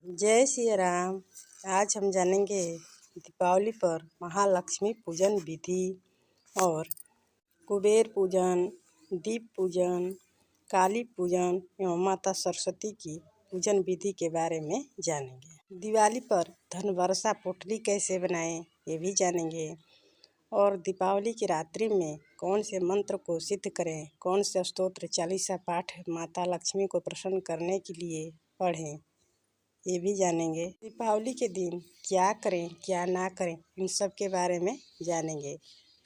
जय श्री राम। आज हम जानेंगे दीपावली पर महालक्ष्मी पूजन विधि और कुबेर पूजन, दीप पूजन, काली पूजन एवं माता सरस्वती की पूजन विधि के बारे में जानेंगे। दिवाली पर धन वर्षा पोटली कैसे बनाएं ये भी जानेंगे और दीपावली की रात्रि में कौन से मंत्र को सिद्ध करें, कौन से स्तोत्र चालीसा पाठ माता लक्ष्मी को प्रसन्न करने के लिए पढ़ें ये भी जानेंगे। दीपावली के दिन क्या करें क्या ना करें इन सब के बारे में जानेंगे,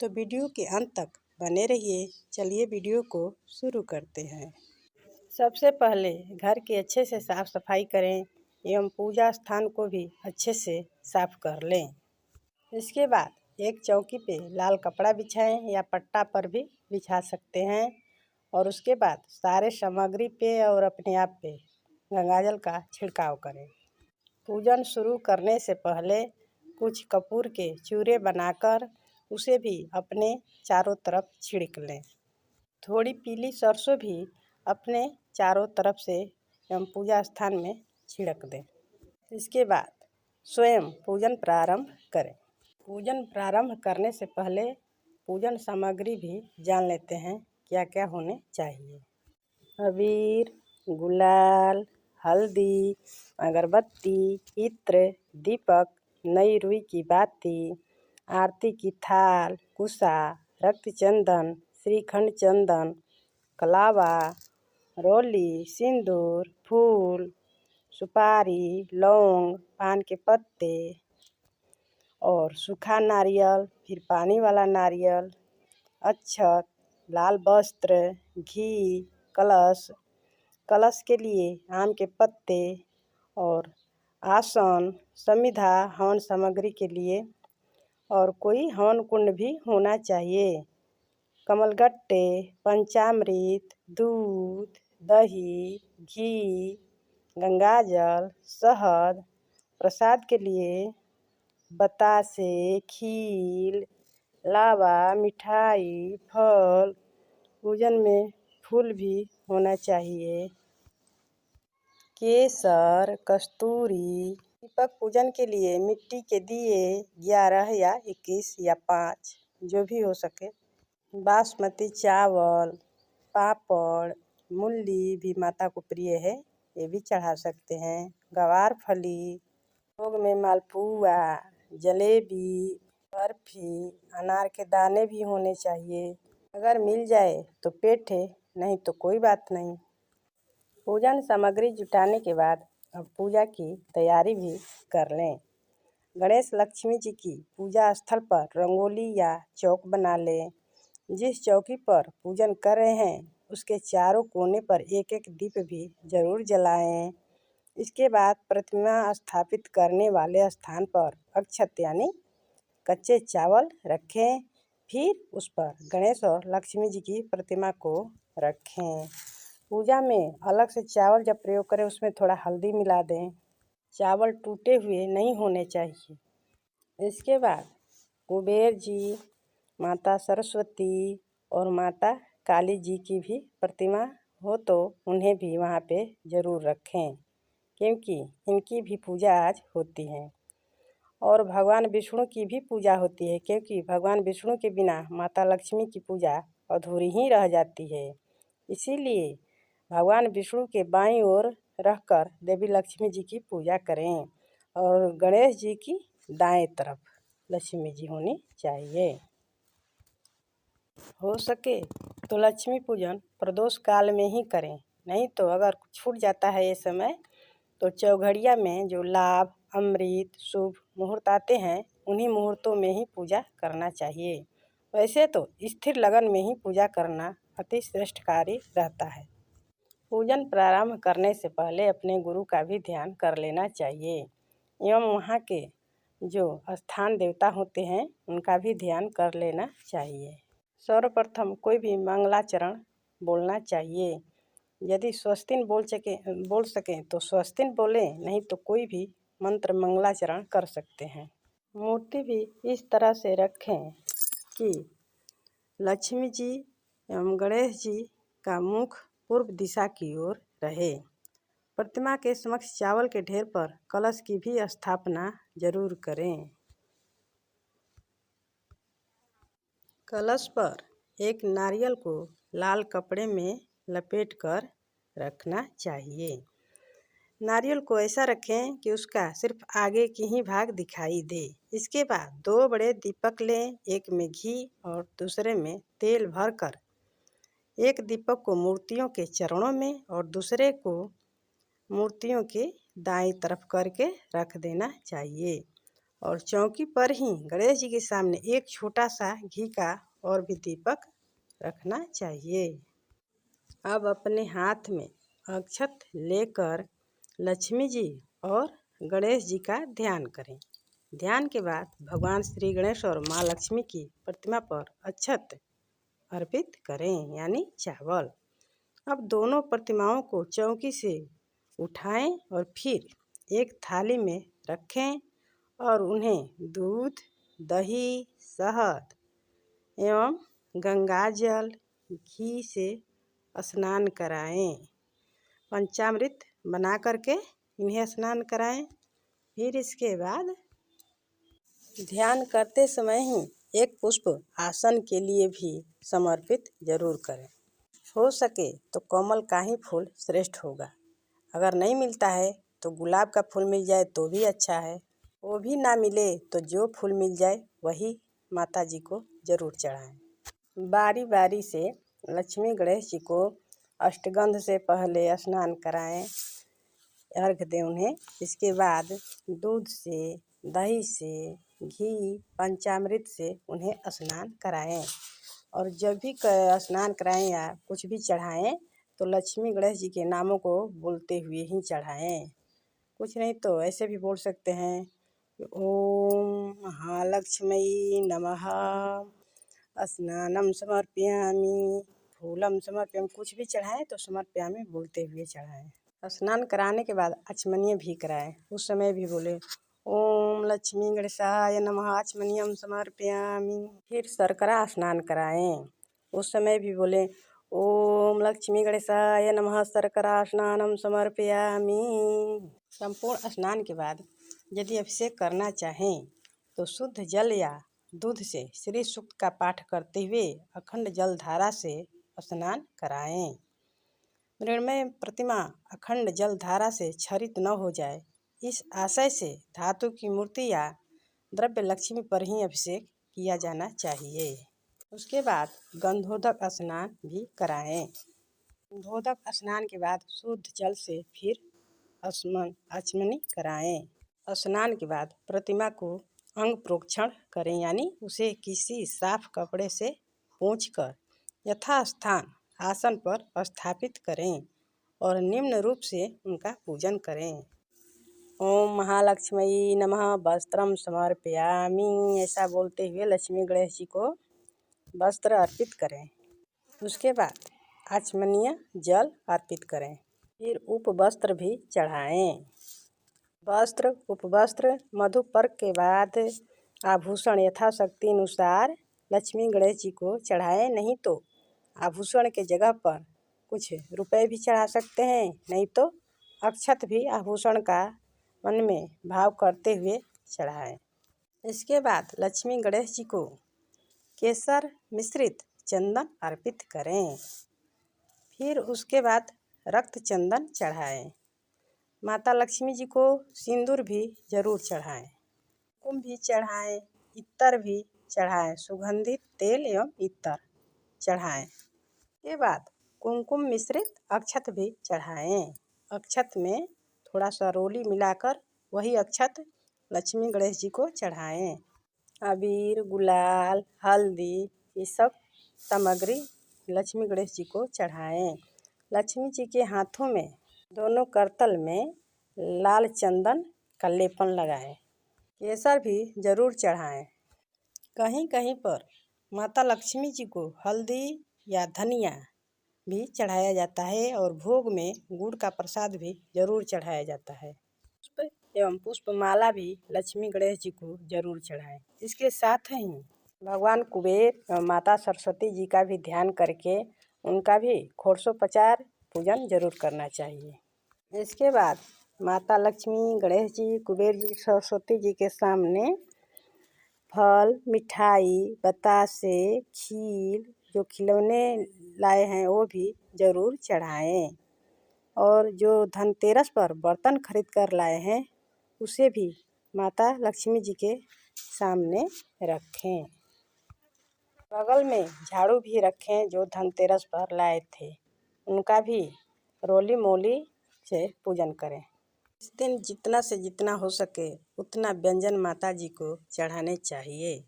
तो वीडियो के अंत तक बने रहिए। चलिए वीडियो को शुरू करते हैं। सबसे पहले घर की अच्छे से साफ सफाई करें एवं पूजा स्थान को भी अच्छे से साफ कर लें। इसके बाद एक चौकी पे लाल कपड़ा बिछाएं या पट्टा पर भी बिछा सकते हैं और उसके बाद सारे सामग्री पे और अपने आप पे गंगाजल का छिड़काव करें। पूजन शुरू करने से पहले कुछ कपूर के चूरे बनाकर उसे भी अपने चारों तरफ छिड़क लें। थोड़ी पीली सरसों भी अपने चारों तरफ से एवं पूजा स्थान में छिड़क दें। इसके बाद स्वयं पूजन प्रारंभ करें। पूजन प्रारंभ करने से पहले पूजन सामग्री भी जान लेते हैं क्या क्या होने चाहिए। अबीर, गुलाल, हल्दी, अगरबत्ती, इत्र, दीपक, नई रुई की बाती, आरती की थाल, कुसा, रक्त चंदन, श्रीखंड चंदन, कलावा, रोली, सिंदूर, फूल, सुपारी, लौंग, पान के पत्ते और सूखा नारियल, फिर पानी वाला नारियल, अक्षत, लाल वस्त्र, घी, कलश के लिए आम के पत्ते और आसन, समिधा हवन सामग्री के लिए और कोई हवन कुंड भी होना चाहिए। कमलगट्टे, पंचामृत, दूध, दही, घी, गंगाजल, शहद, प्रसाद के लिए बतासे, खीर, लावा, मिठाई, फल, पूजन में फूल भी होना चाहिए, केसर, कस्तूरी। दीपक पूजन के लिए मिट्टी के दिए 11 या 21 या 5 जो भी हो सके। बासमती चावल, पापड़, मूली भी माता को प्रिय है, ये भी चढ़ा सकते हैं। गवार फली, भोग में मालपुआ, जलेबी, बर्फी, अनार के दाने भी होने चाहिए। अगर मिल जाए तो पेठे, नहीं तो कोई बात नहीं। पूजन सामग्री जुटाने के बाद अब पूजा की तैयारी भी कर लें। गणेश लक्ष्मी जी की पूजा स्थल पर रंगोली या चौक बना लें। जिस चौकी पर पूजन कर रहे हैं उसके चारों कोने पर एक एक दीप भी जरूर जलाएं। इसके बाद प्रतिमा स्थापित करने वाले स्थान पर अक्षत यानी कच्चे चावल रखें, फिर उस पर गणेश और लक्ष्मी जी की प्रतिमा को रखें। पूजा में अलग से चावल जब प्रयोग करें उसमें थोड़ा हल्दी मिला दें। चावल टूटे हुए नहीं होने चाहिए। इसके बाद कुबेर जी, माता सरस्वती और माता काली जी की भी प्रतिमा हो तो उन्हें भी वहाँ पे ज़रूर रखें, क्योंकि इनकी भी पूजा आज होती है। और भगवान विष्णु की भी पूजा होती है, क्योंकि भगवान विष्णु के बिना माता लक्ष्मी की पूजा अधूरी ही रह जाती है। इसीलिए भगवान विष्णु के बाईं ओर रखकर देवी लक्ष्मी जी की पूजा करें और गणेश जी की दाएं तरफ लक्ष्मी जी होनी चाहिए। हो सके तो लक्ष्मी पूजन प्रदोष काल में ही करें, नहीं तो अगर छूट जाता है ये समय तो चौघड़िया में जो लाभ, अमृत, शुभ मुहूर्त आते हैं उन्हीं मुहूर्तों में ही पूजा करना चाहिए। वैसे तो स्थिर लगन में ही पूजा करना अति श्रेष्ठ कार्य रहता है। पूजन प्रारंभ करने से पहले अपने गुरु का भी ध्यान कर लेना चाहिए एवं वहाँ के जो स्थान देवता होते हैं उनका भी ध्यान कर लेना चाहिए। सर्वप्रथम कोई भी मंगलाचरण बोलना चाहिए। यदि स्वस्तिन बोल सकें तो स्वस्तिन बोलें, नहीं तो कोई भी मंत्र मंगलाचरण कर सकते हैं। मूर्ति भी इस तरह से रखें कि लक्ष्मी जी एवं गणेश जी का मुख पूर्व दिशा की ओर रहे। प्रतिमा के समक्ष चावल के ढेर पर कलश की भी स्थापना जरूर करें। कलश पर एक नारियल को लाल कपड़े में लपेटकर रखना चाहिए। नारियल को ऐसा रखें कि उसका सिर्फ आगे की ही भाग दिखाई दे। इसके बाद 2 बड़े दीपक लें, एक में घी और दूसरे में तेल भरकर एक दीपक को मूर्तियों के चरणों में और दूसरे को मूर्तियों के दाईं तरफ करके रख देना चाहिए और चौकी पर ही गणेश जी के सामने एक छोटा सा घी का और भी दीपक रखना चाहिए। अब अपने हाथ में अक्षत लेकर लक्ष्मी जी और गणेश जी का ध्यान करें। ध्यान के बाद भगवान श्री गणेश और माँ लक्ष्मी की प्रतिमा पर अक्षत अर्पित करें, यानी चावल। अब दोनों प्रतिमाओं को चौकी से उठाएं और फिर एक थाली में रखें और उन्हें दूध, दही, शहद एवं गंगाजल, घी से स्नान कराएं। पंचामृत बना करके इन्हें स्नान कराएं। फिर इसके बाद ध्यान करते समय ही एक पुष्प आसन के लिए भी समर्पित जरूर करें। हो सके तो कमल का ही फूल श्रेष्ठ होगा। अगर नहीं मिलता है तो गुलाब का फूल मिल जाए तो भी अच्छा है। वो भी ना मिले तो जो फूल मिल जाए वही माता जी को जरूर चढ़ाएं। बारी बारी से लक्ष्मी गणेश जी को अष्टगंध से पहले स्नान कराएं, अर्घ दें उन्हें। इसके बाद दूध से, दही से, घी, पंचामृत से उन्हें स्नान कराएं और जब भी स्नान कराएं या कुछ भी चढ़ाएं तो लक्ष्मी गणेश जी के नामों को बोलते हुए ही चढ़ाएं। कुछ नहीं तो ऐसे भी बोल सकते हैं, ओम महालक्ष्मी नमः, स्नानम समर्पयामि, फूलम समर्पयामि। कुछ भी चढ़ाएं तो समर्पयामि बोलते हुए चढ़ाएं। स्नान कराने के बाद आचमनीय भी कराएं। उस समय भी बोले ओम लक्ष्मी गणेशाय नमः आचमनीयम समर्पयामि। फिर शर्करा स्नान कराएं। उस समय भी बोले ओम लक्ष्मी गणेशाय नमः शर्करा स्नानम समर्पयामि। संपूर्ण स्नान के बाद यदि अभिषेक करना चाहें तो शुद्ध जल या दूध से श्री सूक्त का पाठ करते हुए अखंड जल धारा से स्नान कराएं। मृण्मय प्रतिमा अखंड जल धारा से क्षरित न हो जाए, इस आशय से धातु की मूर्ति या द्रव्य लक्ष्मी पर ही अभिषेक किया जाना चाहिए। उसके बाद गंधोदक स्नान भी कराएं। गंधोदक स्नान के बाद शुद्ध जल से फिर आचमनी कराएं। स्नान के बाद प्रतिमा को अंग प्रोक्षण करें, यानी उसे किसी साफ कपड़े से पोंछकर यथास्थान आसन पर स्थापित करें और निम्न रूप से उनका पूजन करें। ओम महालक्ष्मी नमः वस्त्रम समर्पयामि, ऐसा बोलते हुए लक्ष्मी गणेश जी को वस्त्र अर्पित करें। उसके बाद आचमनीय जल अर्पित करें। फिर उपवस्त्र भी चढ़ाएं। वस्त्र, उपवस्त्र, मधुपर्क के बाद आभूषण यथाशक्ति अनुसार लक्ष्मी गणेश जी को चढ़ाएं। नहीं तो आभूषण के जगह पर कुछ रुपए भी चढ़ा सकते हैं, नहीं तो अक्षत भी आभूषण का मन में भाव करते हुए चढ़ाएं। इसके बाद लक्ष्मी गणेश जी को केसर मिश्रित चंदन अर्पित करें। फिर उसके बाद रक्त चंदन चढ़ाएं। माता लक्ष्मी जी को सिंदूर भी जरूर चढ़ाएं, कुमकुम भी चढ़ाएं, इत्तर भी चढ़ाएं, सुगंधित तेल एवं इत्तर चढ़ाएं। के बाद कुमकुम मिश्रित अक्षत भी चढ़ाएं। अक्षत में थोड़ा सा रोली मिलाकर वही अक्षत लक्ष्मी गणेश जी को चढ़ाएं। अबीर, गुलाल, हल्दी, ये सब सामग्री लक्ष्मी गणेश जी को चढ़ाएं। लक्ष्मी जी के हाथों में दोनों करतल में लाल चंदन का लेपन लगाएं। केसर भी जरूर चढ़ाएं। कहीं कहीं पर माता लक्ष्मी जी को हल्दी या धनिया भी चढ़ाया जाता है और भोग में गुड़ का प्रसाद भी जरूर चढ़ाया जाता है। पुष्प एवं पुष्पमाला भी लक्ष्मी गणेश जी को जरूर चढ़ाएं। इसके साथ ही भगवान कुबेर एवं माता सरस्वती जी का भी ध्यान करके उनका भी षोडशोपचार पूजन जरूर करना चाहिए। इसके बाद माता लक्ष्मी, गणेश जी, कुबेर जी, सरस्वती जी के सामने फल, मिठाई, बतासे, खीर, जो खिलौने लाए हैं वो भी ज़रूर चढ़ाएं। और जो धनतेरस पर बर्तन खरीद कर लाए हैं उसे भी माता लक्ष्मी जी के सामने रखें। बगल में झाड़ू भी रखें जो धनतेरस पर लाए थे, उनका भी रोली मोली से पूजन करें। इस दिन जितना से जितना हो सके उतना व्यंजन माता जी को चढ़ाने चाहिए।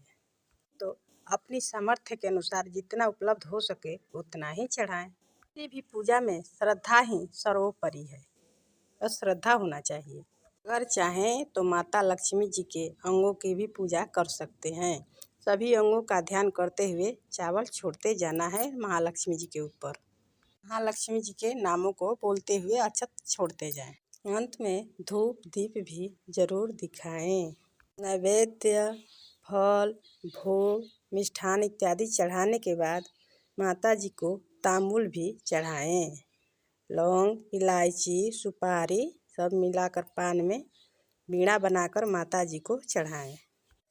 तो अपनी सामर्थ्य के अनुसार जितना उपलब्ध हो सके उतना ही चढ़ाएं। किसी भी पूजा में श्रद्धा ही सर्वोपरि है, बस श्रद्धा होना चाहिए। अगर चाहें तो माता लक्ष्मी जी के अंगों की भी पूजा कर सकते हैं। सभी अंगों का ध्यान करते हुए चावल छोड़ते जाना है महालक्ष्मी जी के ऊपर। महालक्ष्मी जी के नामों को बोलते हुए अक्षत छोड़ते जाएं। अंत में धूप दीप भी जरूर दिखाएं। नैवेद्य, फल, भोग, मिष्ठान इत्यादि चढ़ाने के बाद माता जी को तांबूल भी चढ़ाएं। लौंग, इलायची, सुपारी सब मिलाकर पान में बीड़ा बनाकर माता जी को चढ़ाएं।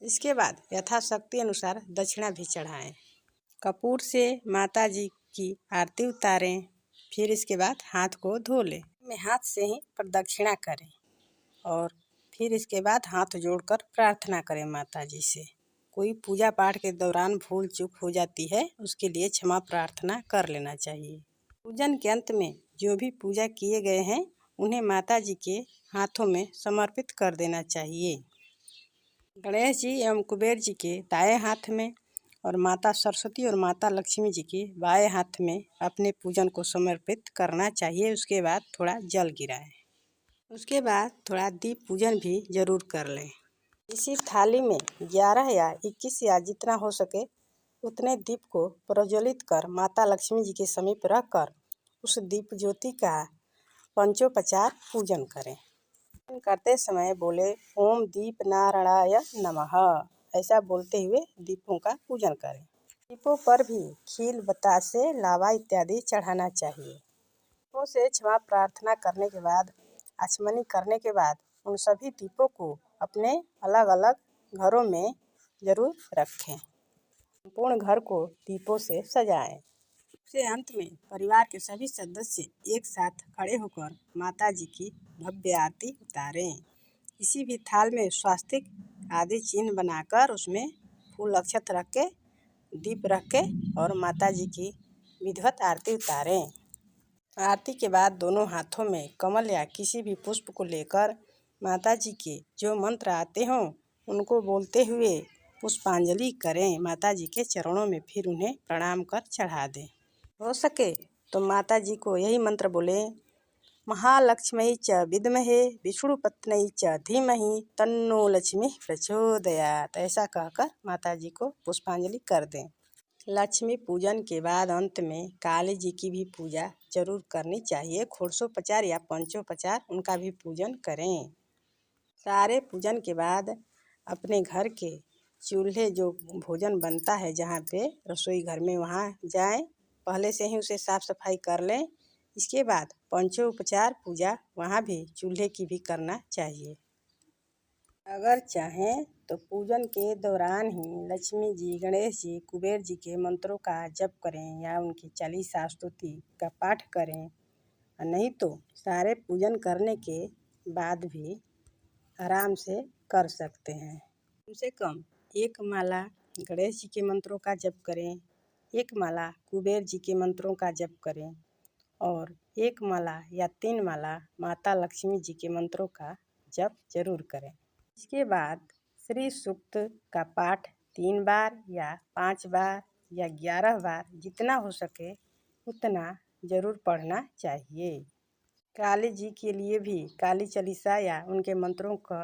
इसके बाद यथाशक्ति अनुसार दक्षिणा भी चढ़ाएं। कपूर से माता जी की आरती उतारें। फिर इसके बाद हाथ को धो लें। हाथ से ही प्रदक्षिणा करें और फिर इसके बाद हाथ जोड़कर प्रार्थना करें माता जी से। कोई पूजा पाठ के दौरान भूल चूक हो जाती है उसके लिए क्षमा प्रार्थना कर लेना चाहिए। पूजन के अंत में जो भी पूजा किए गए हैं उन्हें माता जी के हाथों में समर्पित कर देना चाहिए। गणेश जी एवं कुबेर जी के दाएं हाथ में और माता सरस्वती और माता लक्ष्मी जी के बाएं हाथ में अपने पूजन को समर्पित करना चाहिए। उसके बाद थोड़ा जल गिराएं। उसके बाद थोड़ा दीप पूजन भी जरूर कर लें। इसी थाली में 11 या 21 या जितना हो सके उतने दीप को प्रज्वलित कर माता लक्ष्मी जी के समीप रखकर उस दीप ज्योति का पंचोपचार पूजन करें। करते समय बोले ओम दीप नारायणाय नमः, ऐसा बोलते हुए दीपों का पूजन करें। दीपों पर भी खील, बतासे, लावा इत्यादि चढ़ाना चाहिए। दीपों से क्षमा प्रार्थना करने के बाद, आचमनी करने के बाद उन सभी दीपों को अपने अलग अलग घरों में जरूर रखें। संपूर्ण घर को दीपों से सजाएं। सबसे अंत में परिवार के सभी सदस्य एक साथ खड़े होकर माता जी की भव्य आरती उतारें। किसी भी थाल में स्वास्तिक आदि चिन्ह बनाकर उसमें फूल अक्षत रख के, दीप रख के और माता जी की विधिवत आरती उतारें। आरती के बाद दोनों हाथों में कमल या किसी भी पुष्प को लेकर माता जी के जो मंत्र आते हों उनको बोलते हुए पुष्पांजलि करें माता जी के चरणों में, फिर उन्हें प्रणाम कर चढ़ा दें। हो सके तो माता जी को यही मंत्र बोले, महालक्ष्मी च विद्महे विष्णुपत्नी च धीमहि तन्नो लक्ष्मी प्रचोदयात्, ऐसा कहकर माता जी को पुष्पांजलि कर दें। लक्ष्मी पूजन के बाद अंत में काली जी की भी पूजा जरूर करनी चाहिए। षोडशोपचार या पंचोपचार उनका भी पूजन करें। सारे पूजन के बाद अपने घर के चूल्हे जो भोजन बनता है जहाँ पे रसोई घर में वहाँ जाएं, पहले से ही उसे साफ सफाई कर लें। इसके बाद पंचोपचार पूजा वहाँ भी चूल्हे की भी करना चाहिए। अगर चाहें तो पूजन के दौरान ही लक्ष्मी जी, गणेश जी, कुबेर जी के मंत्रों का जप करें या उनकी चालीसा स्तुति का पाठ करें। नहीं तो सारे पूजन करने के बाद भी आराम से कर सकते हैं। कम से कम एक माला गणेश जी के मंत्रों का जप करें, एक माला कुबेर जी के मंत्रों का जप करें और एक माला या 3 माला माता लक्ष्मी जी के मंत्रों का जप जरूर करें। इसके बाद श्री सूक्त का पाठ 3 बार या 5 बार या 11 बार जितना हो सके उतना जरूर पढ़ना चाहिए। काली जी के लिए भी काली चालीसा या उनके मंत्रों का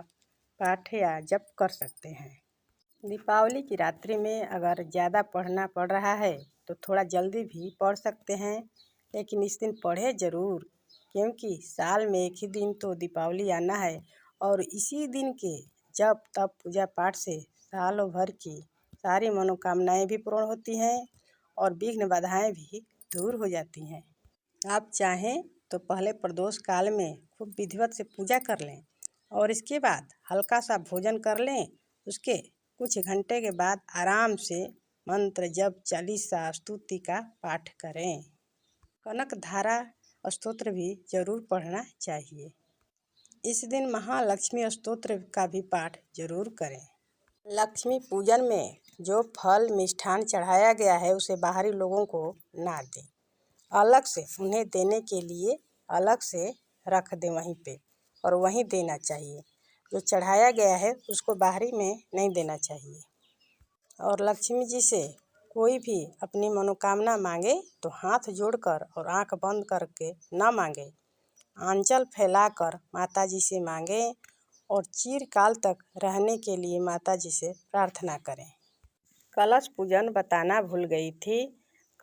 पाठ या जप कर सकते हैं। दीपावली की रात्रि में अगर ज़्यादा पढ़ना पड़ रहा है तो थोड़ा जल्दी भी पढ़ सकते हैं, लेकिन इस दिन पढ़े ज़रूर, क्योंकि साल में एक ही दिन तो दीपावली आना है और इसी दिन के जप तप पूजा पाठ से सालों भर की सारी मनोकामनाएं भी पूर्ण होती हैं और विघ्न बाधाएं भी दूर हो जाती हैं। आप चाहें तो पहले प्रदोष काल में खूब विधिवत से पूजा कर लें और इसके बाद हल्का सा भोजन कर लें। उसके कुछ घंटे के बाद आराम से मंत्र जप चालीसा स्तुति का पाठ करें। कनक धारा स्तोत्र भी जरूर पढ़ना चाहिए। इस दिन महालक्ष्मी स्तोत्र का भी पाठ जरूर करें। लक्ष्मी पूजन में जो फल मिष्ठान चढ़ाया गया है उसे बाहरी लोगों को ना दें, अलग से उन्हें देने के लिए अलग से रख दें वहीं पे और वहीं देना चाहिए। जो चढ़ाया गया है उसको बाहरी में नहीं देना चाहिए। और लक्ष्मी जी से कोई भी अपनी मनोकामना मांगे तो हाथ जोड़कर और आंख बंद करके ना मांगे, आंचल फैलाकर माता जी से मांगे और चिरकाल तक रहने के लिए माता जी से प्रार्थना करें। कलश पूजन बताना भूल गई थी।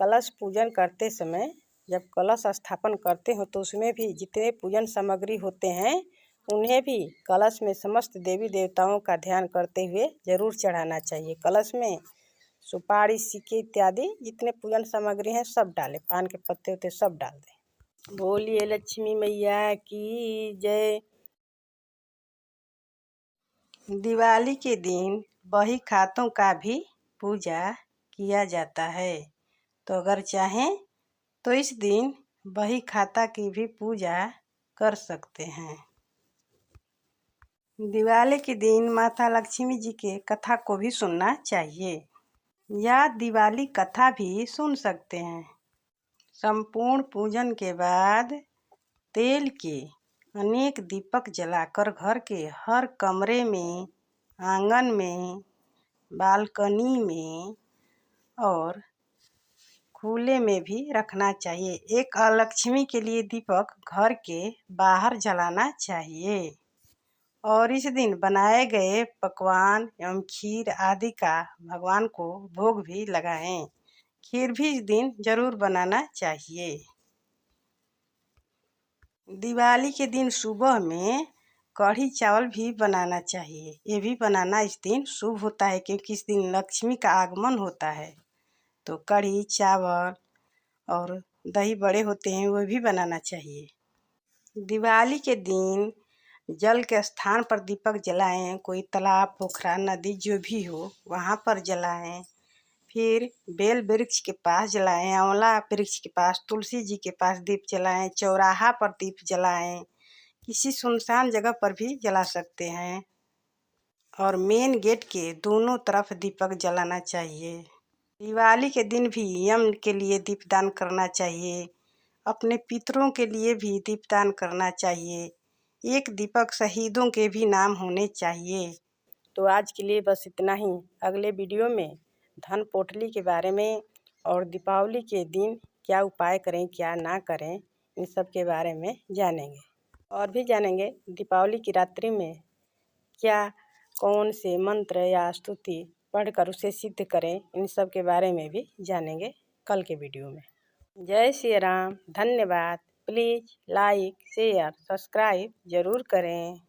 कलश पूजन करते समय जब कलश स्थापन करते हो तो उसमें भी जितने पूजन सामग्री होते हैं उन्हें भी कलश में समस्त देवी देवताओं का ध्यान करते हुए जरूर चढ़ाना चाहिए। कलश में सुपारी सिक्के इत्यादि जितने पूजन सामग्री हैं सब डालें, पान के पत्ते होते सब डाल दें। बोलिए लक्ष्मी मैया की जय। दिवाली के दिन बही खातों का भी पूजा किया जाता है, तो अगर चाहें तो इस दिन बही खाता की भी पूजा कर सकते हैं। दिवाली के दिन माता लक्ष्मी जी के कथा को भी सुनना चाहिए या दिवाली कथा भी सुन सकते हैं। संपूर्ण पूजन के बाद तेल के अनेक दीपक जलाकर घर के हर कमरे में, आंगन में, बालकनी में और खुले में भी रखना चाहिए। एक लक्ष्मी के लिए दीपक घर के बाहर जलाना चाहिए और इस दिन बनाए गए पकवान एवं खीर आदि का भगवान को भोग भी लगाएं। खीर भी इस दिन जरूर बनाना चाहिए। दिवाली के दिन सुबह में कढ़ी चावल भी बनाना चाहिए। ये भी बनाना इस दिन शुभ होता है क्योंकि इस दिन लक्ष्मी का आगमन होता है। तो कढ़ी चावल और दही बड़े होते हैं वो भी बनाना चाहिए। दिवाली के दिन जल के स्थान पर दीपक जलाएं। कोई तालाब, पोखरा, नदी जो भी हो वहाँ पर जलाएं। फिर बेल वृक्ष के पास जलाएं, आंवला वृक्ष के पास, तुलसी जी के पास दीप जलाएं, चौराहा पर दीप जलाएं, किसी सुनसान जगह पर भी जला सकते हैं और मेन गेट के दोनों तरफ दीपक जलाना चाहिए। दिवाली के दिन भी यम के लिए दीपदान करना चाहिए। अपने पितरों के लिए भी दीपदान करना चाहिए। एक दीपक शहीदों के भी नाम होने चाहिए। तो आज के लिए बस इतना ही। अगले वीडियो में धन पोटली के बारे में और दीपावली के दिन क्या उपाय करें क्या ना करें इन सब के बारे में जानेंगे और भी जानेंगे दीपावली की रात्रि में क्या कौन से मंत्र या स्तुति पढ़कर उसे सिद्ध करें। इन सब के बारे में भी जानेंगे कल के वीडियो में। जय श्री राम। धन्यवाद। प्लीज़ लाइक शेयर सब्सक्राइब ज़रूर करें।